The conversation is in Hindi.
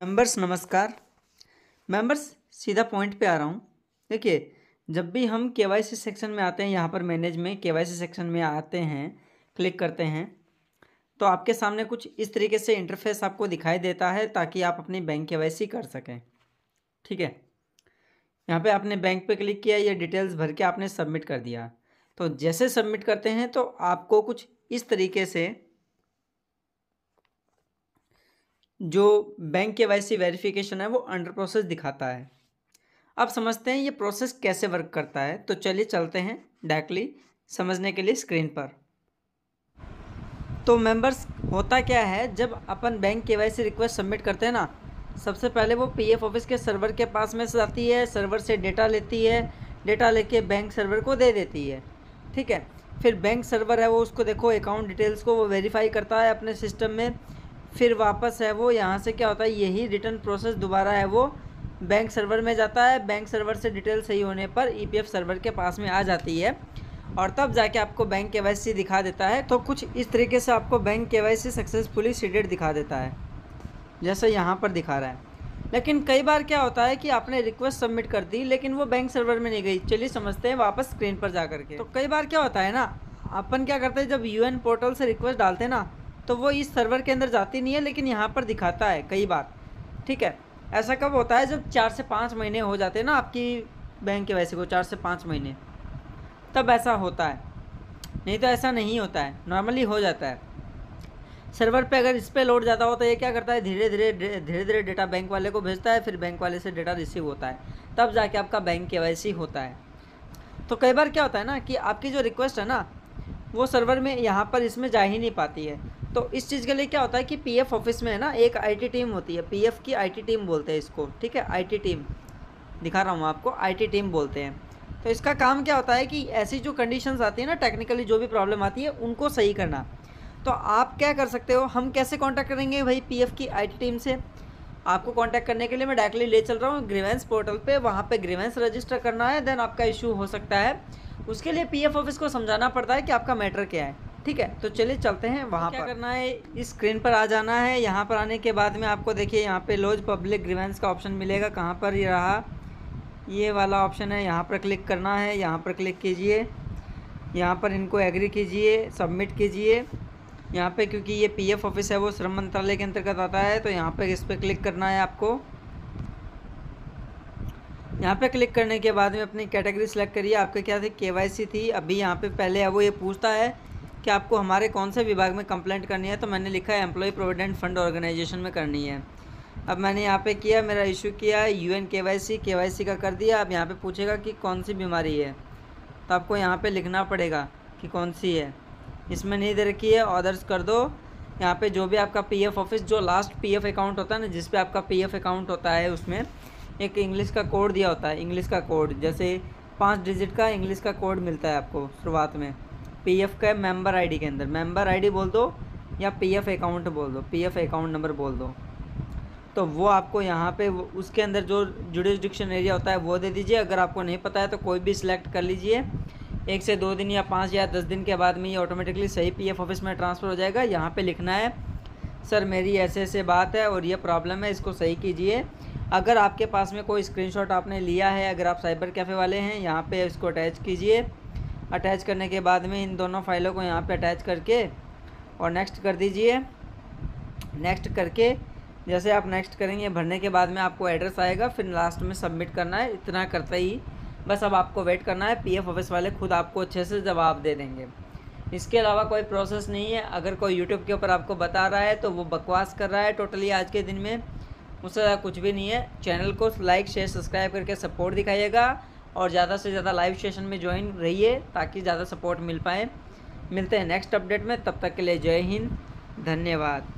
मेंबर्स नमस्कार। मेंबर्स सीधा पॉइंट पे आ रहा हूँ। देखिए, जब भी हम केवाईसी सेक्शन में आते हैं, यहाँ पर मैनेज में केवाईसी सेक्शन में आते हैं, क्लिक करते हैं तो आपके सामने कुछ इस तरीके से इंटरफेस आपको दिखाई देता है ताकि आप अपनी बैंक केवाईसी कर सकें। ठीक है, यहाँ पे आपने बैंक पे क्लिक किया, ये डिटेल्स भर के आपने सबमिट कर दिया। तो जैसे सबमिट करते हैं तो आपको कुछ इस तरीके से जो बैंक केवाईसी वेरिफिकेशन है वो अंडर प्रोसेस दिखाता है। अब समझते हैं ये प्रोसेस कैसे वर्क करता है। तो चलिए चलते हैं डायरेक्टली समझने के लिए स्क्रीन पर। तो मेंबर्स, होता क्या है, जब अपन बैंक केवाईसी रिक्वेस्ट सबमिट करते हैं ना, सबसे पहले वो पीएफ ऑफिस के सर्वर के पास में से आती है, सर्वर से डेटा लेती है, डेटा लेके बैंक सर्वर को दे देती है। ठीक है, फिर बैंक सर्वर है वो उसको देखो अकाउंट डिटेल्स को वो वेरीफाई करता है अपने सिस्टम में। फिर वापस है वो यहाँ से क्या होता है, यही रिटर्न प्रोसेस दोबारा है वो बैंक सर्वर में जाता है। बैंक सर्वर से डिटेल सही होने पर ईपीएफ सर्वर के पास में आ जाती है और तब जाके आपको बैंक केवाईसी दिखा देता है। तो कुछ इस तरीके से आपको बैंक केवाईसी सक्सेसफुली सीडेड दिखा देता है, जैसे यहाँ पर दिखा रहा है। लेकिन कई बार क्या होता है कि आपने रिक्वेस्ट सबमिट कर दी लेकिन वो बैंक सर्वर में नहीं गई। चलिए समझते हैं वापस स्क्रीन पर जा करके। तो कई बार क्या होता है ना, अपन क्या करते हैं, जब यूएन पोर्टल से रिक्वेस्ट डालते हैं ना, तो वो इस सर्वर के अंदर जाती नहीं है लेकिन यहाँ पर दिखाता है कई बार। ठीक है, ऐसा कब होता है, जब 4 से 5 महीने हो जाते हैं ना आपकी बैंक केवाईसी को, 4 से 5 महीने, तब ऐसा होता है। नहीं तो ऐसा नहीं होता है, नॉर्मली हो जाता है। सर्वर पे अगर इस पर लोड ज़्यादा हो तो ये क्या करता है, धीरे धीरे डेटा बैंक वाले को भेजता है, फिर बैंक वाले से डेटा रिसीव होता है, तब जाके आपका बैंक केवाईसी होता है। तो कई बार क्या होता है ना कि आपकी जो रिक्वेस्ट है ना वो सर्वर में यहाँ पर इसमें जा ही नहीं पाती है। तो इस चीज़ के लिए क्या होता है कि पीएफ ऑफिस में है ना एक आईटी टीम होती है, पीएफ की आईटी टीम बोलते हैं इसको। ठीक है, आईटी टीम दिखा रहा हूँ आपको, आईटी टीम बोलते हैं। तो इसका काम क्या होता है कि ऐसी जो कंडीशंस आती है ना, टेक्निकली जो भी प्रॉब्लम आती है उनको सही करना। तो आप क्या कर सकते हो, हम कैसे कांटेक्ट करेंगे भाई पीएफ की आईटी टीम से? आपको कांटेक्ट करने के लिए मैं डायरेक्टली ले चल रहा हूँ ग्रीवेंस पोर्टल पे, वहाँ पे ग्रीवेंस रजिस्टर करना है, देन आपका इशू हो सकता है। उसके लिए पीएफ ऑफिस को समझाना पड़ता है कि आपका मैटर क्या है। ठीक है, तो चलिए चलते हैं वहाँ क्या करना है, इस स्क्रीन पर आ जाना है। यहाँ पर आने के बाद में आपको देखिए यहाँ पे लॉज पब्लिक ग्रीवेंस का ऑप्शन मिलेगा। कहाँ पर ये रहा, ये वाला ऑप्शन है, यहाँ पर क्लिक करना है। यहाँ पर क्लिक कीजिए, यहाँ पर इनको एग्री कीजिए, सबमिट कीजिए। यहाँ पे क्योंकि ये पीएफ ऑफिस है वो श्रम मंत्रालय के अंतर्गत आता है, तो यहाँ पे इस पर क्लिक करना है आपको। यहाँ पे क्लिक करने के बाद में अपनी कैटेगरी सेलेक्ट करिए। आपके क्या थी, केवाईसी थी। अभी यहाँ पे पहले है वो ये पूछता है कि आपको हमारे कौन से विभाग में कंप्लेंट करनी है, तो मैंने लिखा है एम्प्लॉय प्रोविडेंट फंड ऑर्गेनाइजेशन में करनी है। अब मैंने यहाँ पे किया, मेरा इशू किया, यूएन केवाईसी का कर दिया। अब यहाँ पे पूछेगा कि कौन सी बीमारी है, तो आपको यहाँ पे लिखना पड़ेगा कि कौन सी है। इसमें नहीं दे रखी है, ऑर्डर्स कर दो। यहाँ पे जो भी आपका पीएफ ऑफिस, जो लास्ट पीएफ अकाउंट होता है ना, जिस पे आपका पीएफ अकाउंट होता है, उसमें एक इंग्लिश का कोड दिया होता है। इंग्लिश का कोड जैसे 5 डिजिट का इंग्लिश का कोड मिलता है आपको शुरुआत में पीएफ का मेंबर आईडी के अंदर। मेंबर आईडी बोल दो या पीएफ अकाउंट बोल दो, पीएफ अकाउंट नंबर बोल दो। तो वो आपको यहाँ पे उसके अंदर जो जुरिसडिक्शन एरिया होता है वो दे दीजिए। अगर आपको नहीं पता है तो कोई भी सिलेक्ट कर लीजिए। 1 से 2 दिन या 5 या 10 दिन के बाद में ये ऑटोमेटिकली सही पीएफ ऑफिस में ट्रांसफ़र हो जाएगा। यहाँ पे लिखना है, सर मेरी ऐसे ऐसे बात है और ये प्रॉब्लम है, इसको सही कीजिए। अगर आपके पास में कोई स्क्रीनशॉट आपने लिया है, अगर आप साइबर कैफ़े वाले हैं, यहाँ पे इसको अटैच कीजिए। अटैच करने के बाद में इन दोनों फाइलों को यहाँ पे अटैच करके और नेक्स्ट कर दीजिए। नेक्स्ट करके जैसे आप नेक्स्ट करेंगे, भरने के बाद में आपको एड्रेस आएगा, फिर लास्ट में सबमिट करना है। इतना करते ही बस अब आपको वेट करना है, पीएफ ऑफिस वाले खुद आपको अच्छे से जवाब दे देंगे। इसके अलावा कोई प्रोसेस नहीं है। अगर कोई यूट्यूब के ऊपर आपको बता रहा है तो वो बकवास कर रहा है टोटली आज के दिन में, उससे ज़्यादा कुछ भी नहीं है। चैनल को लाइक शेयर सब्सक्राइब करके सपोर्ट दिखाइएगा और ज़्यादा से ज़्यादा लाइव सेशन में ज्वाइन रहिए ताकि ज़्यादा सपोर्ट मिल पाए। मिलते हैं नेक्स्ट अपडेट में, तब तक के लिए जय हिंद, धन्यवाद।